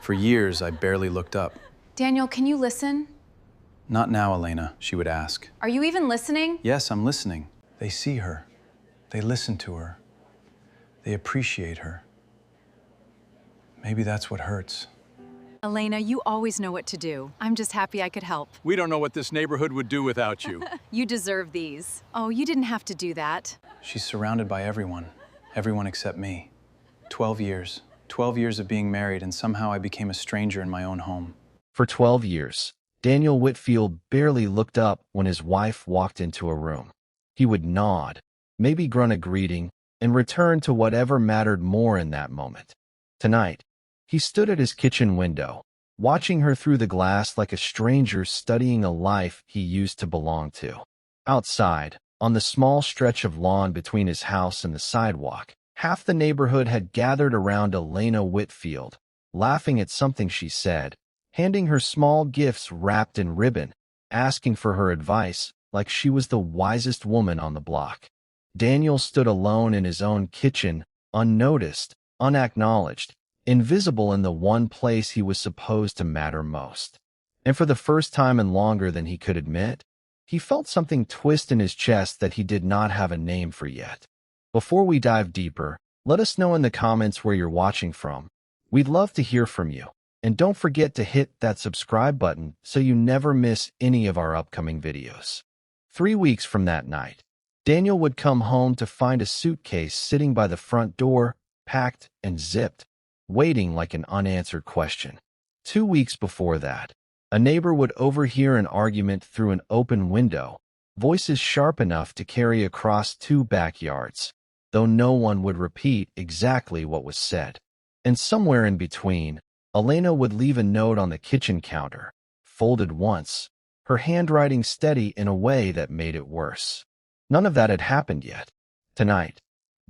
For years, I barely looked up. Daniel, can you listen? Not now, Elena, she would ask. Are you even listening? Yes, I'm listening. They see her. They listen to her. They appreciate her. Maybe that's what hurts. Elena, you always know what to do. I'm just happy I could help. We don't know what this neighborhood would do without you. You deserve these. Oh, you didn't have to do that. She's surrounded by everyone. Everyone except me. 12 years. 12 years of being married, and somehow I became a stranger in my own home. For 12 years, Daniel Whitfield barely looked up when his wife walked into a room. He would nod, maybe grunt a greeting, and return to whatever mattered more in that moment. Tonight, he stood at his kitchen window, watching her through the glass like a stranger studying a life he used to belong to. Outside, on the small stretch of lawn between his house and the sidewalk, half the neighborhood had gathered around Elena Whitfield, laughing at something she said, handing her small gifts wrapped in ribbon, asking for her advice like she was the wisest woman on the block. Daniel stood alone in his own kitchen, unnoticed, unacknowledged, invisible in the one place he was supposed to matter most. And for the first time in longer than he could admit, he felt something twist in his chest that he did not have a name for yet. Before we dive deeper, let us know in the comments where you're watching from. We'd love to hear from you. And don't forget to hit that subscribe button so you never miss any of our upcoming videos. 3 weeks from that night, Daniel would come home to find a suitcase sitting by the front door, packed and zipped, waiting like an unanswered question. 2 weeks before that, a neighbor would overhear an argument through an open window, voices sharp enough to carry across 2 backyards, though no one would repeat exactly what was said. And somewhere in between, Elena would leave a note on the kitchen counter, folded once, her handwriting steady in a way that made it worse. None of that had happened yet. Tonight,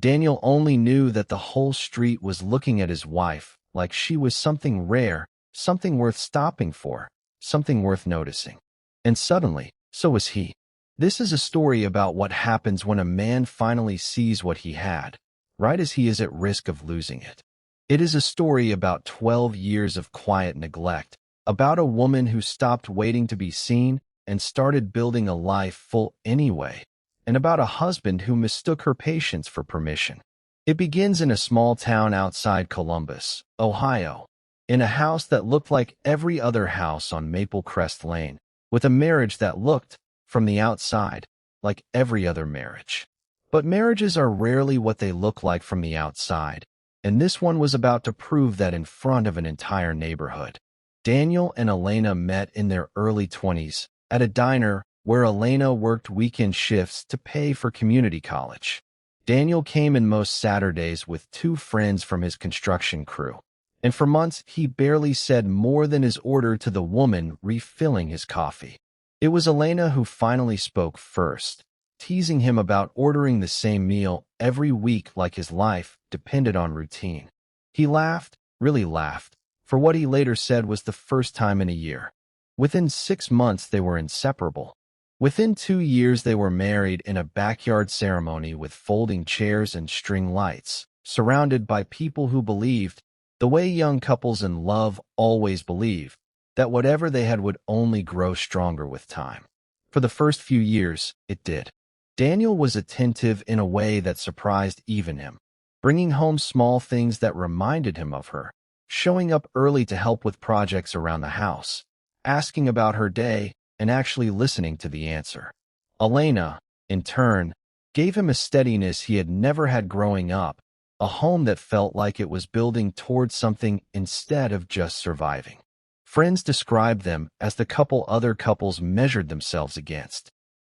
Daniel only knew that the whole street was looking at his wife like she was something rare, something worth stopping for, something worth noticing. And suddenly, so was he. This is a story about what happens when a man finally sees what he had, right as he is at risk of losing it. It is a story about 12 years of quiet neglect, about a woman who stopped waiting to be seen and started building a life full anyway, and about a husband who mistook her patience for permission. It begins in a small town outside Columbus, Ohio, in a house that looked like every other house on Maple Crest Lane, with a marriage that looked, from the outside, like every other marriage. But marriages are rarely what they look like from the outside, and this one was about to prove that in front of an entire neighborhood. Daniel and Elena met in their early 20s at a diner where Elena worked weekend shifts to pay for community college. Daniel came in most Saturdays with 2 friends from his construction crew, and for months he barely said more than his order to the woman refilling his coffee. It was Elena who finally spoke first, teasing him about ordering the same meal every week like his life depended on routine. He laughed, really laughed, for what he later said was the first time in a year. Within 6 months they were inseparable. Within 2 years they were married in a backyard ceremony with folding chairs and string lights, surrounded by people who believed, the way young couples in love always believe, that whatever they had would only grow stronger with time. For the first few years, it did. Daniel was attentive in a way that surprised even him, bringing home small things that reminded him of her, showing up early to help with projects around the house, asking about her day, and actually listening to the answer. Elena, in turn, gave him a steadiness he had never had growing up, a home that felt like it was building towards something instead of just surviving. Friends described them as the couple other couples measured themselves against.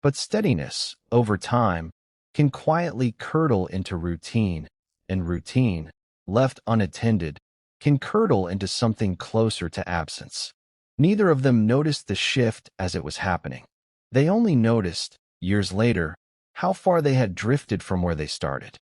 But steadiness, over time, can quietly curdle into routine, and routine, left unattended, can curdle into something closer to absence. Neither of them noticed the shift as it was happening. They only noticed, years later, how far they had drifted from where they started.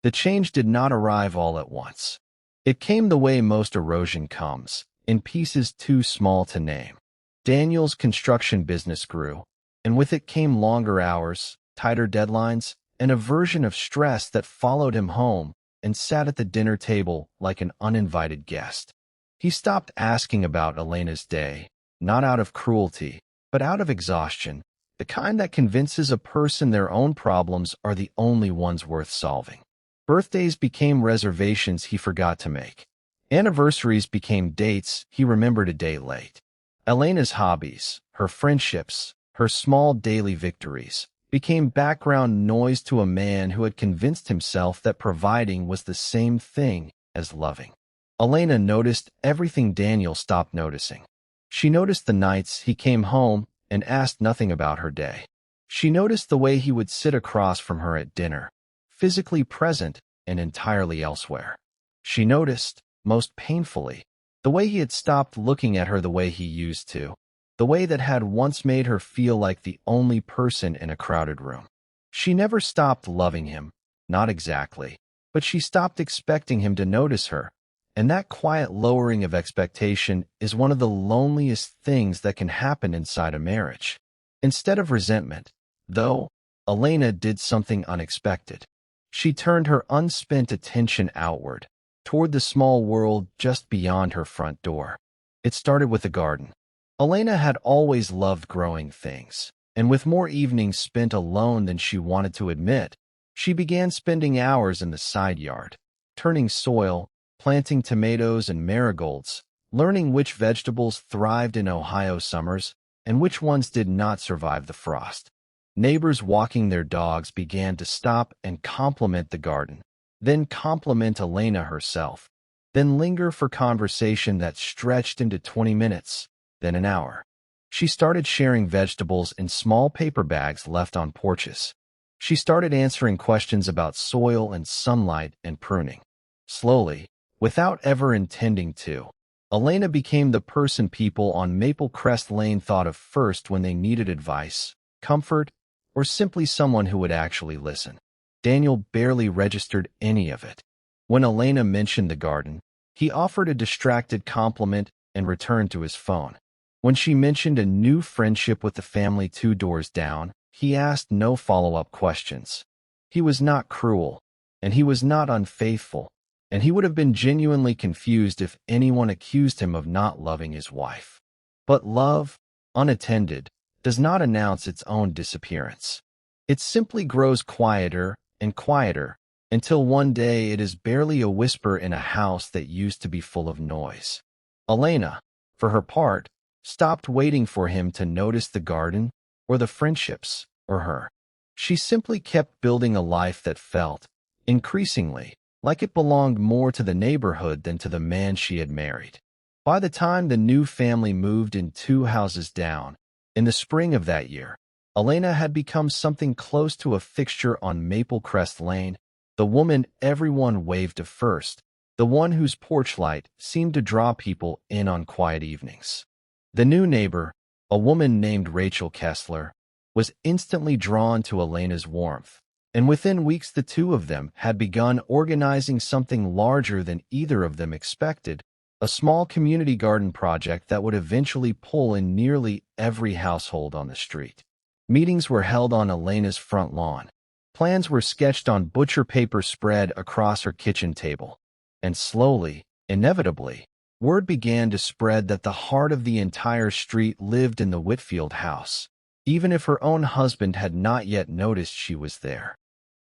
The change did not arrive all at once. It came the way most erosion comes, in pieces too small to name. Daniel's construction business grew, and with it came longer hours, tighter deadlines, and a version of stress that followed him home and sat at the dinner table like an uninvited guest. He stopped asking about Elena's day, not out of cruelty, but out of exhaustion, the kind that convinces a person their own problems are the only ones worth solving. Birthdays became reservations he forgot to make. Anniversaries became dates he remembered a day late. Elena's hobbies, her friendships, her small daily victories, became background noise to a man who had convinced himself that providing was the same thing as loving. Elena noticed everything Daniel stopped noticing. She noticed the nights he came home and asked nothing about her day. She noticed the way he would sit across from her at dinner, physically present and entirely elsewhere. She noticed, most painfully, the way he had stopped looking at her the way he used to, the way that had once made her feel like the only person in a crowded room. She never stopped loving him, not exactly, but she stopped expecting him to notice her, and that quiet lowering of expectation is one of the loneliest things that can happen inside a marriage. Instead of resentment, though, Elena did something unexpected. She turned her unspent attention outward, toward the small world just beyond her front door. It started with the garden. Elena had always loved growing things, and with more evenings spent alone than she wanted to admit, she began spending hours in the side yard, turning soil, planting tomatoes and marigolds, learning which vegetables thrived in Ohio summers and which ones did not survive the frost. Neighbors walking their dogs began to stop and compliment the garden, then compliment Elena herself, then linger for conversation that stretched into 20 minutes, then an hour. She started sharing vegetables in small paper bags left on porches. She started answering questions about soil and sunlight and pruning. Slowly, without ever intending to, Elena became the person people on Maple Crest Lane thought of first when they needed advice, comfort, or simply someone who would actually listen. Daniel barely registered any of it. When Elena mentioned the garden, he offered a distracted compliment and returned to his phone. When she mentioned a new friendship with the family 2 doors down, he asked no follow-up questions. He was not cruel, and he was not unfaithful, and he would have been genuinely confused if anyone accused him of not loving his wife. But love, unattended, does not announce its own disappearance. It simply grows quieter and quieter until one day it is barely a whisper in a house that used to be full of noise. Elena, for her part, stopped waiting for him to notice the garden or the friendships or her. She simply kept building a life that felt, increasingly, like it belonged more to the neighborhood than to the man she had married. By the time the new family moved in 2 houses down, in the spring of that year, Elena had become something close to a fixture on Maple Crest Lane, the woman everyone waved to first, the one whose porch light seemed to draw people in on quiet evenings. The new neighbor, a woman named Rachel Kessler, was instantly drawn to Elena's warmth, and within weeks the two of them had begun organizing something larger than either of them expected, a small community garden project that would eventually pull in nearly every household on the street. Meetings were held on Elena's front lawn. Plans were sketched on butcher paper spread across her kitchen table. And slowly, inevitably, word began to spread that the heart of the entire street lived in the Whitfield house, even if her own husband had not yet noticed she was there.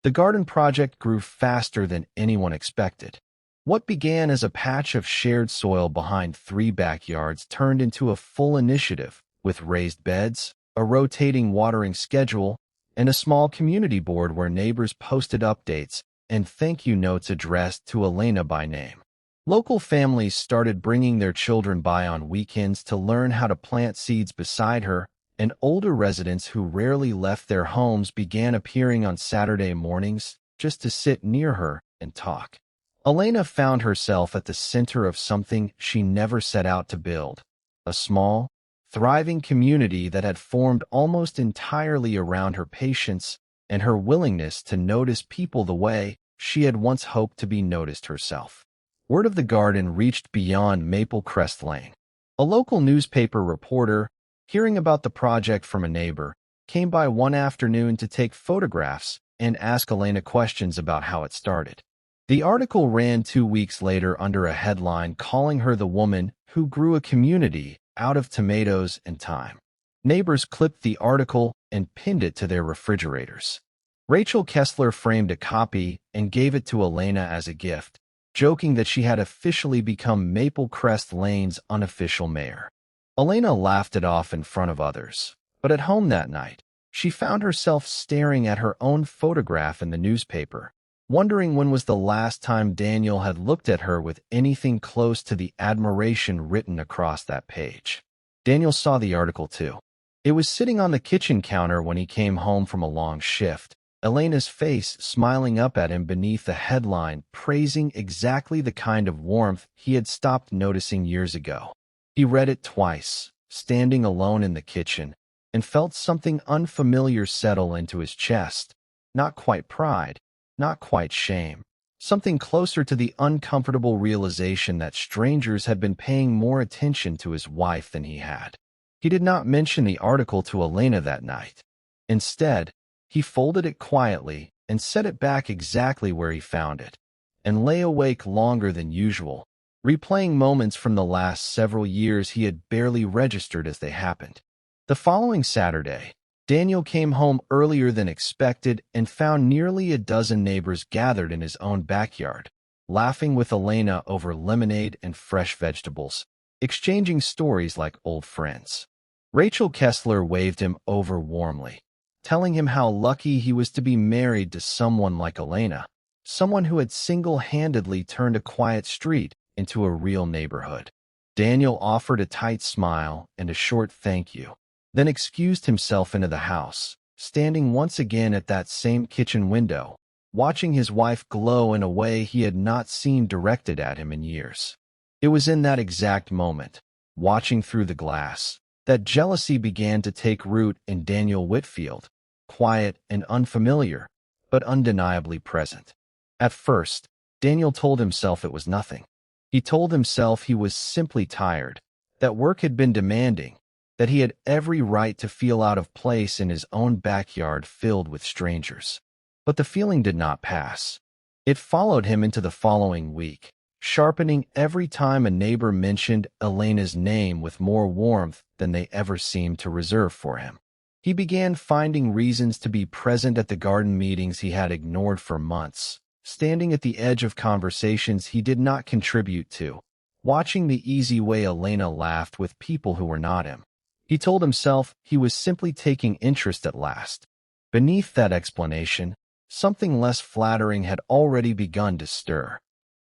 The garden project grew faster than anyone expected. What began as a patch of shared soil behind 3 backyards turned into a full initiative, with raised beds, a rotating watering schedule, and a small community board where neighbors posted updates and thank you notes addressed to Elena by name. Local families started bringing their children by on weekends to learn how to plant seeds beside her, and older residents who rarely left their homes began appearing on Saturday mornings just to sit near her and talk. Elena found herself at the center of something she never set out to build, a small, thriving community that had formed almost entirely around her patience and her willingness to notice people the way she had once hoped to be noticed herself. Word of the garden reached beyond Maple Crest Lane. A local newspaper reporter, hearing about the project from a neighbor, came by one afternoon to take photographs and ask Elena questions about how it started. The article ran 2 weeks later under a headline calling her the woman who grew a community out of tomatoes and thyme. Neighbors clipped the article and pinned it to their refrigerators. Rachel Kessler framed a copy and gave it to Elena as a gift, joking that she had officially become Maple Crest Lane's unofficial mayor. Elena laughed it off in front of others, but at home that night, she found herself staring at her own photograph in the newspaper, wondering when was the last time Daniel had looked at her with anything close to the admiration written across that page. Daniel saw the article too. It was sitting on the kitchen counter when he came home from a long shift, Elena's face smiling up at him beneath the headline praising exactly the kind of warmth he had stopped noticing years ago. He read it twice, standing alone in the kitchen, and felt something unfamiliar settle into his chest. Not quite pride, not quite shame. Something closer to the uncomfortable realization that strangers had been paying more attention to his wife than he had. He did not mention the article to Elena that night. Instead, he folded it quietly and set it back exactly where he found it, and lay awake longer than usual, replaying moments from the last several years he had barely registered as they happened. The following Saturday, Daniel came home earlier than expected and found nearly a dozen neighbors gathered in his own backyard, laughing with Elena over lemonade and fresh vegetables, exchanging stories like old friends. Rachel Kessler waved him over warmly, telling him how lucky he was to be married to someone like Elena, someone who had single-handedly turned a quiet street into a real neighborhood. Daniel offered a tight smile and a short thank you, then excused himself into the house, standing once again at that same kitchen window, watching his wife glow in a way he had not seen directed at him in years. It was in that exact moment, watching through the glass, that jealousy began to take root in Daniel Whitfield, quiet and unfamiliar, but undeniably present. At first, Daniel told himself it was nothing. He told himself he was simply tired, that work had been demanding, that he had every right to feel out of place in his own backyard filled with strangers. But the feeling did not pass. It followed him into the following week, sharpening every time a neighbor mentioned Elena's name with more warmth than they ever seemed to reserve for him. He began finding reasons to be present at the garden meetings he had ignored for months, standing at the edge of conversations he did not contribute to, watching the easy way Elena laughed with people who were not him. He told himself he was simply taking interest at last. Beneath that explanation, something less flattering had already begun to stir.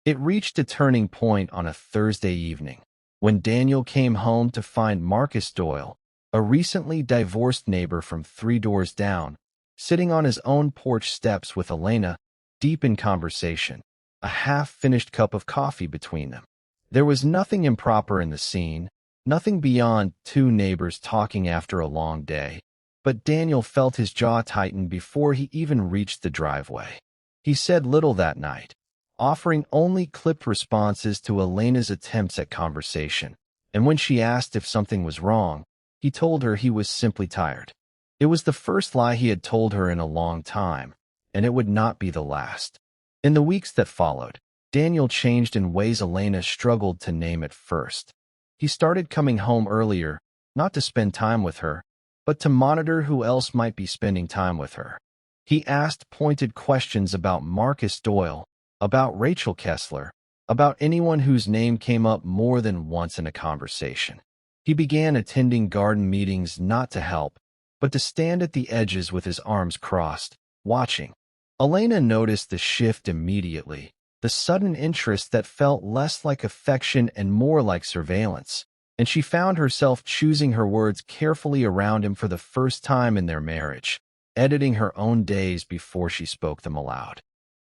It reached a turning point on a Thursday evening, when Daniel came home to find Marcus Doyle, a recently divorced neighbor from 3 doors down, sitting on his own porch steps with Elena, deep in conversation, a half-finished cup of coffee between them. There was nothing improper in the scene, nothing beyond 2 neighbors talking after a long day, but Daniel felt his jaw tighten before he even reached the driveway. He said little that night, offering only clipped responses to Elena's attempts at conversation, and when she asked if something was wrong, he told her he was simply tired. It was the first lie he had told her in a long time, and it would not be the last. In the weeks that followed, Daniel changed in ways Elena struggled to name at first. He started coming home earlier, not to spend time with her, but to monitor who else might be spending time with her. He asked pointed questions about Marcus Doyle, about Rachel Kessler, about anyone whose name came up more than once in a conversation. He began attending garden meetings not to help, but to stand at the edges with his arms crossed, watching. Elena noticed the shift immediately, the sudden interest that felt less like affection and more like surveillance, and she found herself choosing her words carefully around him for the first time in their marriage, editing her own days before she spoke them aloud.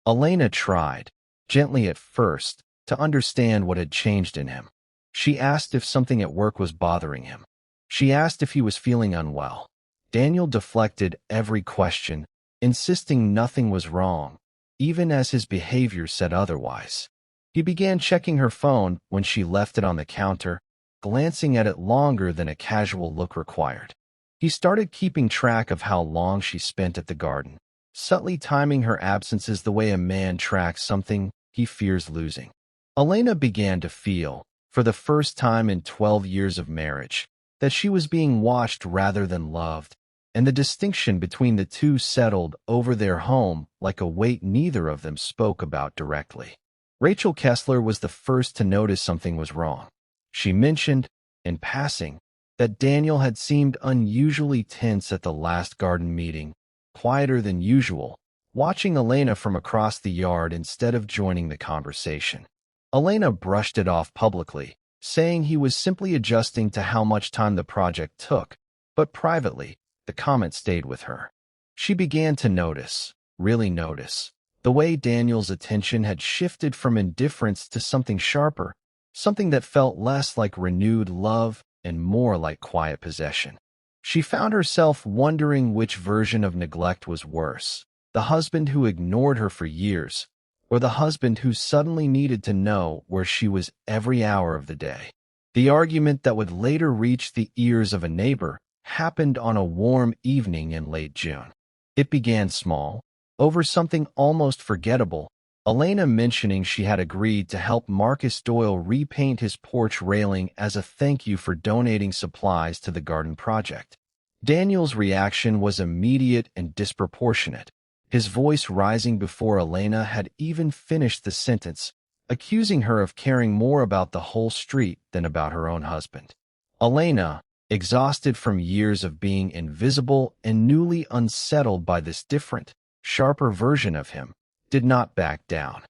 Elena tried, gently at first, to understand what had changed in him. She asked if something at work was bothering him. She asked if he was feeling unwell. Daniel deflected every question, insisting nothing was wrong, even as his behavior said otherwise. He began checking her phone when she left it on the counter, glancing at it longer than a casual look required. He started keeping track of how long she spent at the garden, subtly timing her absences the way a man tracks something he fears losing. Elena began to feel, for the first time in 12 years of marriage, that she was being watched rather than loved, and the distinction between the two settled over their home like a weight neither of them spoke about directly. Rachel Kessler was the first to notice something was wrong. She mentioned, in passing, that Daniel had seemed unusually tense at the last garden meeting, quieter than usual, watching Elena from across the yard instead of joining the conversation. Elena brushed it off publicly, saying he was simply adjusting to how much time the project took, but privately, the comment stayed with her. She began to notice, really notice, the way Daniel's attention had shifted from indifference to something sharper, something that felt less like renewed love and more like quiet possession. She found herself wondering which version of neglect was worse, the husband who ignored her for years, or the husband who suddenly needed to know where she was every hour of the day. The argument that would later reach the ears of a neighbor happened on a warm evening in late June. It began small, over something almost forgettable, Elena mentioning she had agreed to help Marcus Doyle repaint his porch railing as a thank you for donating supplies to the garden project. Daniel's reaction was immediate and disproportionate, his voice rising before Elena had even finished the sentence, accusing her of caring more about the whole street than about her own husband. Elena, exhausted from years of being invisible and newly unsettled by this different, sharper version of him, did not back down.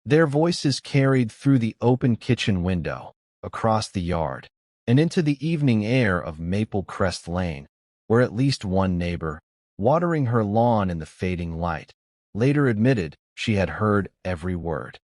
Their voices carried through the open kitchen window, across the yard, and into the evening air of Maple Crest Lane, where at least one neighbor, watering her lawn in the fading light, later admitted she had heard every word.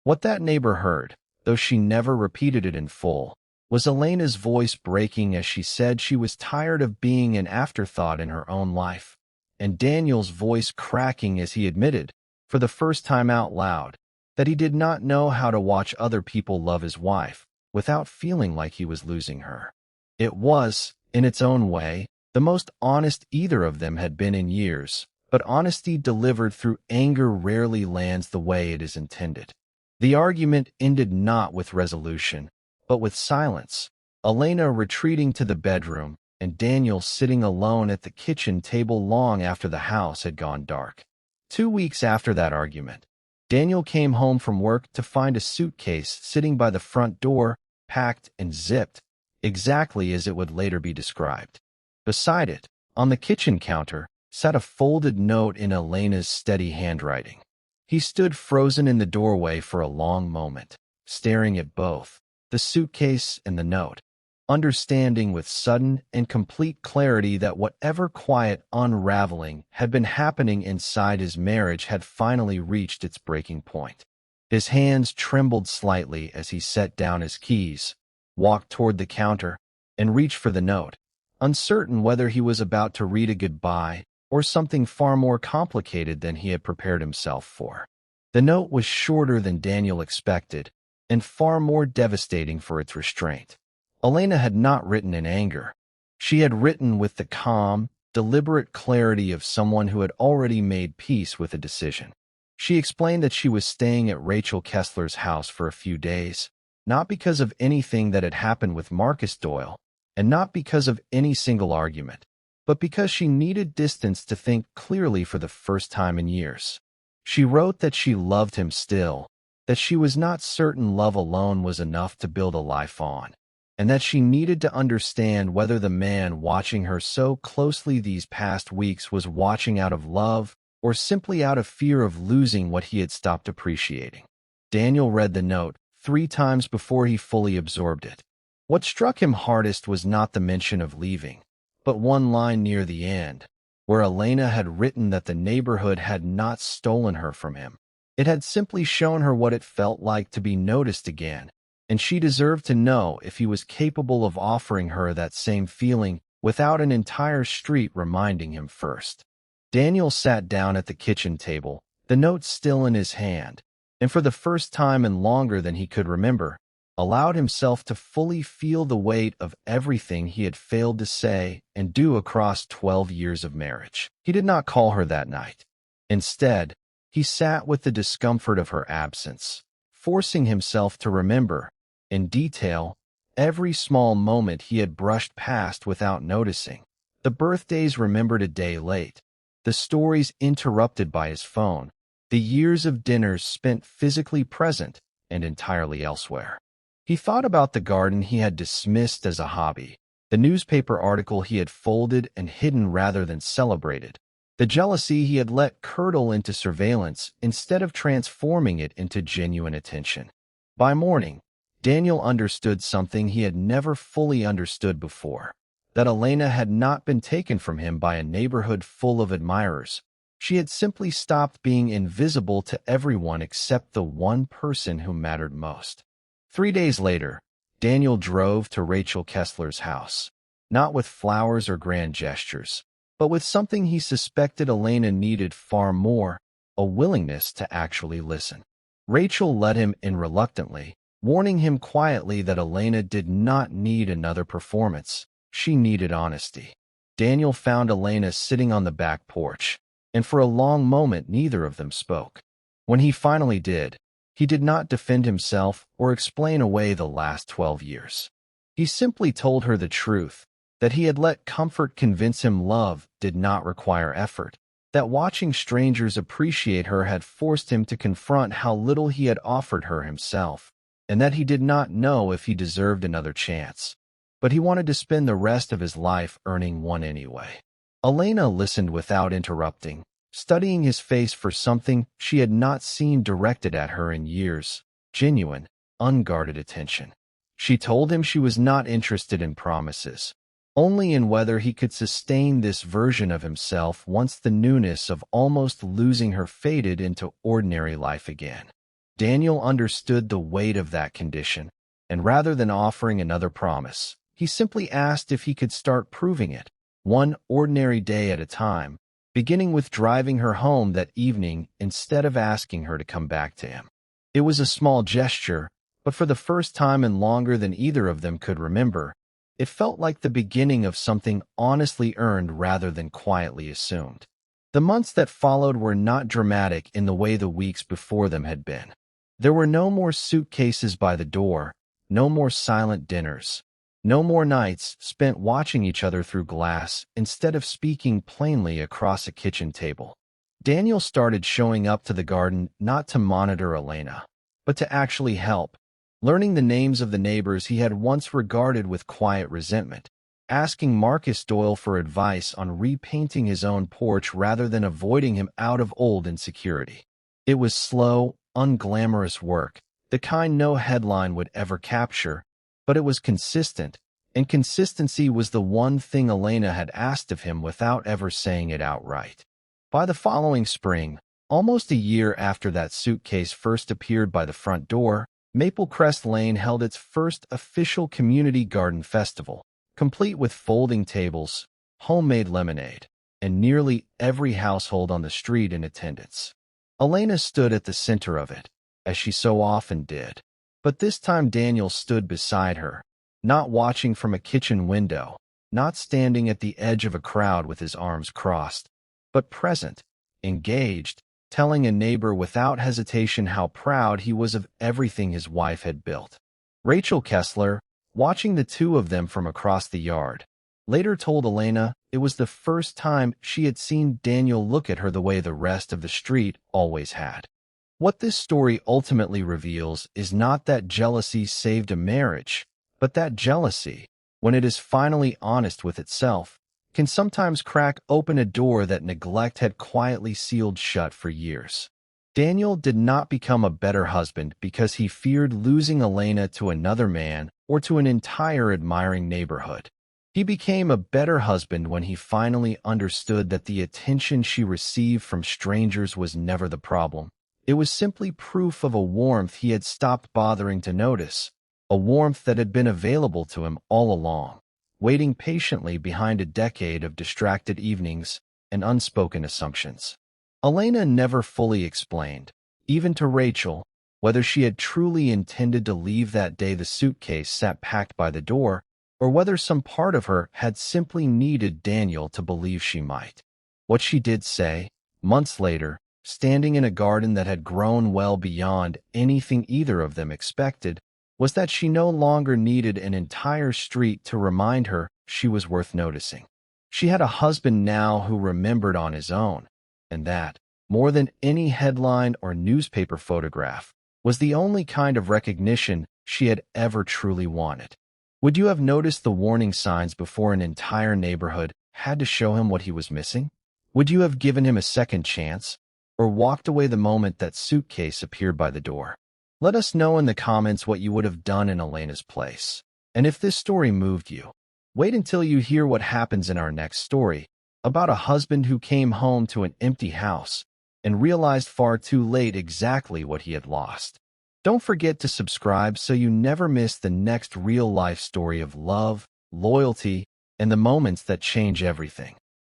What that neighbor heard, though she never repeated it in full, was Elena's voice breaking as she said she was tired of being an afterthought in her own life, and Daniel's voice cracking as he admitted, for the first time out loud, that he did not know how to watch other people love his wife without feeling like he was losing her. It was, in its own way, the most honest either of them had been in years, but honesty delivered through anger rarely lands the way it is intended. The argument ended not with resolution, but with silence, Elena retreating to the bedroom and Daniel sitting alone at the kitchen table long after the house had gone dark. 2 weeks after that argument, Daniel came home from work to find a suitcase sitting by the front door, packed and zipped, exactly as it would later be described. Beside it, on the kitchen counter, sat a folded note in Elena's steady handwriting. He stood frozen in the doorway for a long moment, staring at both, the suitcase and the note, understanding with sudden and complete clarity that whatever quiet unraveling had been happening inside his marriage had finally reached its breaking point. His hands trembled slightly as he set down his keys, walked toward the counter, and reached for the note, uncertain whether he was about to read a goodbye or something far more complicated than he had prepared himself for. The note was shorter than Daniel expected, and far more devastating for its restraint. Elena had not written in anger. She had written with the calm, deliberate clarity of someone who had already made peace with a decision. She explained that she was staying at Rachel Kessler's house for a few days, not because of anything that had happened with Marcus Doyle, and not because of any single argument, but because she needed distance to think clearly for the first time in years. She wrote that she loved him still, that she was not certain love alone was enough to build a life on, and that she needed to understand whether the man watching her so closely these past weeks was watching out of love or simply out of fear of losing what he had stopped appreciating. Daniel read the note 3 times before he fully absorbed it. What struck him hardest was not the mention of leaving, but one line near the end, where Elena had written that the neighborhood had not stolen her from him. It had simply shown her what it felt like to be noticed again, and she deserved to know if he was capable of offering her that same feeling without an entire street reminding him first. Daniel sat down at the kitchen table, the note still in his hand, and for the first time and longer than he could remember, allowed himself to fully feel the weight of everything he had failed to say and do across 12 years of marriage. He did not call her that night. Instead, he sat with the discomfort of her absence, forcing himself to remember, in detail, every small moment he had brushed past without noticing. The birthdays remembered a day late, the stories interrupted by his phone, the years of dinners spent physically present and entirely elsewhere. He thought about the garden he had dismissed as a hobby, the newspaper article he had folded and hidden rather than celebrated, the jealousy he had let curdle into surveillance instead of transforming it into genuine attention. By morning, Daniel understood something he had never fully understood before, that Elena had not been taken from him by a neighborhood full of admirers. She had simply stopped being invisible to everyone except the one person who mattered most. 3 days later, Daniel drove to Rachel Kessler's house, not with flowers or grand gestures, but with something he suspected Elena needed far more, a willingness to actually listen. Rachel let him in reluctantly, warning him quietly that Elena did not need another performance. She needed honesty. Daniel found Elena sitting on the back porch, and for a long moment neither of them spoke. When he finally did, he did not defend himself or explain away the last 12 years. He simply told her the truth, that he had let comfort convince him love did not require effort, that watching strangers appreciate her had forced him to confront how little he had offered her himself, and that he did not know if he deserved another chance. But he wanted to spend the rest of his life earning one anyway. Elena listened without interrupting, studying his face for something she had not seen directed at her in years, genuine, unguarded attention. She told him she was not interested in promises, only in whether he could sustain this version of himself once the newness of almost losing her faded into ordinary life again. Daniel understood the weight of that condition, and rather than offering another promise, he simply asked if he could start proving it, one ordinary day at a time, beginning with driving her home that evening instead of asking her to come back to him. It was a small gesture, but for the first time in longer than either of them could remember, it felt like the beginning of something honestly earned rather than quietly assumed. The months that followed were not dramatic in the way the weeks before them had been. There were no more suitcases by the door, no more silent dinners, no more nights spent watching each other through glass instead of speaking plainly across a kitchen table. Daniel started showing up to the garden not to monitor Elena, but to actually help, learning the names of the neighbors he had once regarded with quiet resentment, asking Marcus Doyle for advice on repainting his own porch rather than avoiding him out of old insecurity. It was slow, unglamorous work, the kind no headline would ever capture, but it was consistent, and consistency was the one thing Elena had asked of him without ever saying it outright. By the following spring, almost a year after that suitcase first appeared by the front door, Maple Crest Lane held its first official community garden festival, complete with folding tables, homemade lemonade, and nearly every household on the street in attendance. Elena stood at the center of it, as she so often did. But this time Daniel stood beside her, not watching from a kitchen window, not standing at the edge of a crowd with his arms crossed, but present, engaged, telling a neighbor without hesitation how proud he was of everything his wife had built. Rachel Kessler, watching the two of them from across the yard, later told Elena it was the first time she had seen Daniel look at her the way the rest of the street always had. What this story ultimately reveals is not that jealousy saved a marriage, but that jealousy, when it is finally honest with itself, can sometimes crack open a door that neglect had quietly sealed shut for years. Daniel did not become a better husband because he feared losing Elena to another man or to an entire admiring neighborhood. He became a better husband when he finally understood that the attention she received from strangers was never the problem. It was simply proof of a warmth he had stopped bothering to notice, a warmth that had been available to him all along, waiting patiently behind a decade of distracted evenings and unspoken assumptions. Elena never fully explained, even to Rachel, whether she had truly intended to leave that day the suitcase sat packed by the door, or whether some part of her had simply needed Daniel to believe she might. What she did say, months later, standing in a garden that had grown well beyond anything either of them expected, was that she no longer needed an entire street to remind her she was worth noticing. She had a husband now who remembered on his own, and that, more than any headline or newspaper photograph, was the only kind of recognition she had ever truly wanted. Would you have noticed the warning signs before an entire neighborhood had to show him what he was missing? Would you have given him a second chance, or walked away the moment that suitcase appeared by the door? Let us know in the comments what you would have done in Elena's place. And if this story moved you, wait until you hear what happens in our next story, about a husband who came home to an empty house and realized far too late exactly what he had lost. Don't forget to subscribe so you never miss the next real-life story of love, loyalty, and the moments that change everything.